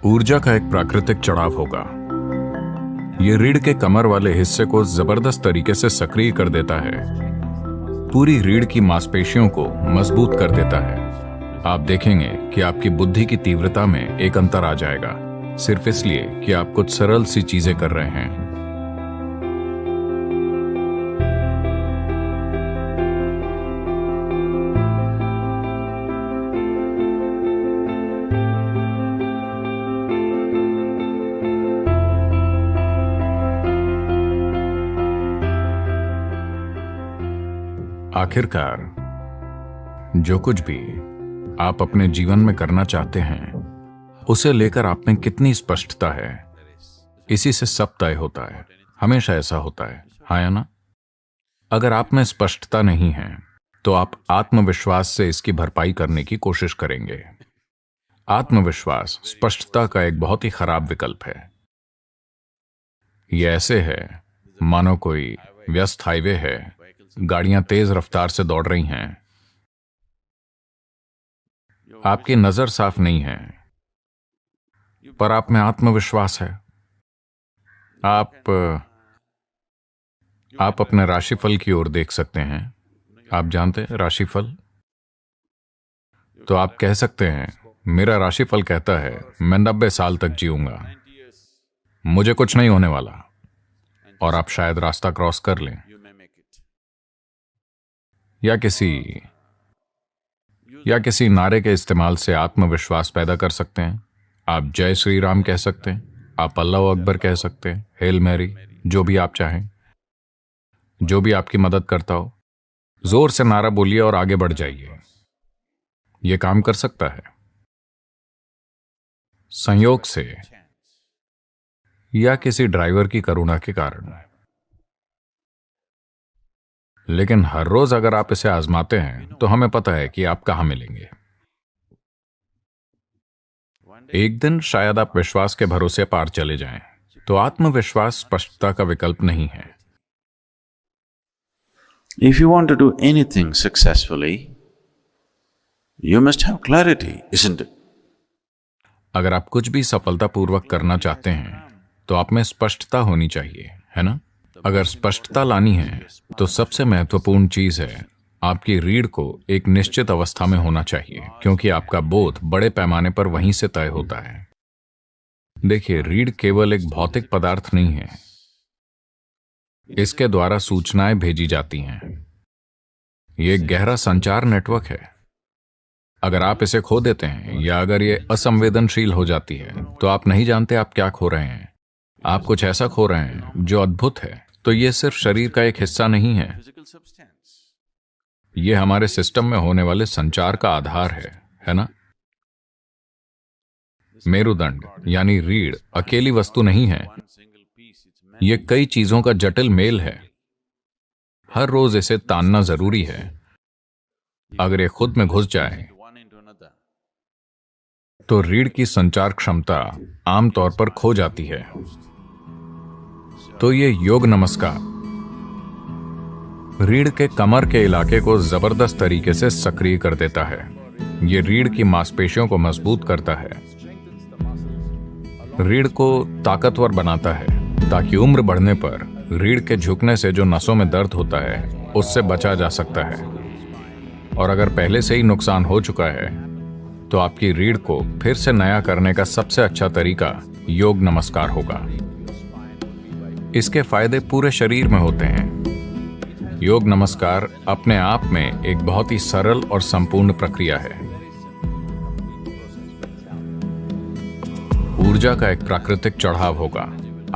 ऊर्जा का एक प्राकृतिक चढ़ाव होगा। ये रीढ़ के कमर वाले हिस्से को जबरदस्त तरीके से सक्रिय कर देता है, पूरी रीढ़ की मांसपेशियों को मजबूत कर देता है। आप देखेंगे कि आपकी बुद्धि की तीव्रता में एक अंतर आ जाएगा, सिर्फ इसलिए कि आप कुछ सरल सी चीजें कर रहे हैं। आखिरकार जो कुछ भी आप अपने जीवन में करना चाहते हैं, उसे लेकर आप में कितनी स्पष्टता है, इसी से सब तय होता है। हमेशा ऐसा होता है, हाँ या ना? अगर आप में स्पष्टता नहीं है तो आप आत्मविश्वास से इसकी भरपाई करने की कोशिश करेंगे। आत्मविश्वास स्पष्टता का एक बहुत ही खराब विकल्प है। यह ऐसे है मानो कोई व्यस्त हाईवे है, गाड़ियां तेज रफ्तार से दौड़ रही हैं, आपकी नजर साफ नहीं है, पर आप में आत्मविश्वास है। आप अपने राशिफल की ओर देख सकते हैं। आप जानते हैं राशिफल? तो आप कह सकते हैं, मेरा राशिफल कहता है मैं 90 साल तक जीऊंगा, मुझे कुछ नहीं होने वाला, और आप शायद रास्ता क्रॉस कर लें। या किसी नारे के इस्तेमाल से आत्मविश्वास पैदा कर सकते हैं। आप जय श्री राम कह सकते हैं, आप अल्लाह अकबर कह सकते हैं, हेल मैरी, जो भी आप चाहें, जो भी आपकी मदद करता हो। जोर से नारा बोलिए और आगे बढ़ जाइए। यह काम कर सकता है। संयोग से या किसी ड्राइवर की करुणा के कारण। लेकिन हर रोज अगर आप इसे आजमाते हैं तो हमें पता है कि आप कहां मिलेंगे। एक दिन शायद आप विश्वास के भरोसे पार चले जाएं। तो आत्मविश्वास स्पष्टता का विकल्प नहीं है। If you want to do anything successfully, you must have clarity, isn't it? अगर आप कुछ भी सफलतापूर्वक करना चाहते हैं तो आप में स्पष्टता होनी चाहिए, है ना? अगर स्पष्टता लानी है तो सबसे महत्वपूर्ण चीज है आपकी रीढ़ को एक निश्चित अवस्था में होना चाहिए, क्योंकि आपका बोध बड़े पैमाने पर वहीं से तय होता है। देखिए, रीढ़ केवल एक भौतिक पदार्थ नहीं है, इसके द्वारा सूचनाएं भेजी जाती हैं। यह एक गहरा संचार नेटवर्क है। अगर आप इसे खो देते हैं या अगर यह असंवेदनशील हो जाती है तो आप नहीं जानते आप क्या खो रहे हैं। आप कुछ ऐसा खो रहे हैं जो अद्भुत है। तो यह सिर्फ शरीर का एक हिस्सा नहीं है, यह हमारे सिस्टम में होने वाले संचार का आधार है ना? मेरुदंड यानी रीढ़ अकेली वस्तु नहीं है, यह कई चीजों का जटिल मेल है। हर रोज इसे तानना जरूरी है। अगर यह खुद में घुस जाए तो रीढ़ की संचार क्षमता आमतौर पर खो जाती है। तो ये योग नमस्कार रीढ़ के कमर के इलाके को जबरदस्त तरीके से सक्रिय कर देता है। ये रीढ़ की मांसपेशियों को मजबूत करता है, रीढ़ को ताकतवर बनाता है, ताकि उम्र बढ़ने पर रीढ़ के झुकने से जो नसों में दर्द होता है उससे बचा जा सकता है। और अगर पहले से ही नुकसान हो चुका है तो आपकी रीढ़ को फिर से नया करने का सबसे अच्छा तरीका योग नमस्कार होगा। इसके फायदे पूरे शरीर में होते हैं। योग नमस्कार अपने आप में एक बहुत ही सरल और संपूर्ण प्रक्रिया है। ऊर्जा का एक प्राकृतिक चढ़ाव होगा।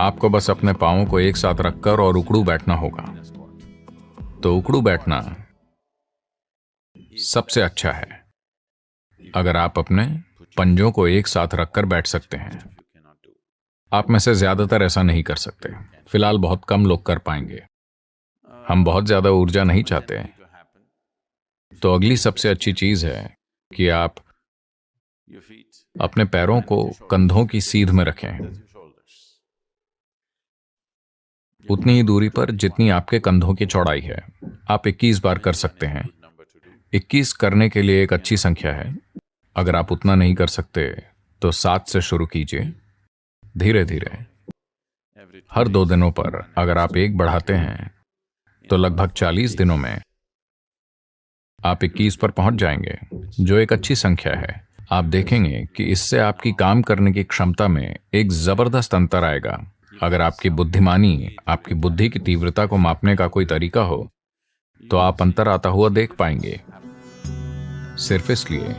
आपको बस अपने पांवों को एक साथ रखकर और उकड़ू बैठना होगा। तो उकड़ू बैठना सबसे अच्छा है। अगर आप अपने पंजों को एक साथ रखकर बैठ सकते हैं। आप में से ज्यादातर ऐसा नहीं कर सकते। फिलहाल बहुत कम लोग कर पाएंगे। हम बहुत ज्यादा ऊर्जा नहीं चाहते। तो अगली सबसे अच्छी चीज है कि आप अपने पैरों को कंधों की सीध में रखें, उतनी ही दूरी पर जितनी आपके कंधों की चौड़ाई है। आप 21 बार कर सकते हैं। 21 करने के लिए एक अच्छी संख्या है। अगर आप उतना नहीं कर सकते तो 7 से शुरू कीजिए, धीरे धीरे। हर 2 दिनों पर अगर आप 1 बढ़ाते हैं तो लगभग 40 दिनों में आप 21 पर पहुंच जाएंगे, जो एक अच्छी संख्या है। आप देखेंगे कि इससे आपकी काम करने की क्षमता में एक जबरदस्त अंतर आएगा। अगर आपकी बुद्धिमानी, आपकी बुद्धि की तीव्रता को मापने का कोई तरीका हो तो आप अंतर आता हुआ देख पाएंगे। सिर्फ इसलिए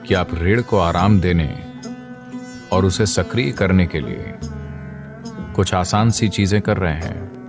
कि आप रीढ़ को आराम देने और उसे सक्रिय करने के लिए कुछ आसान सी चीजें कर रहे हैं।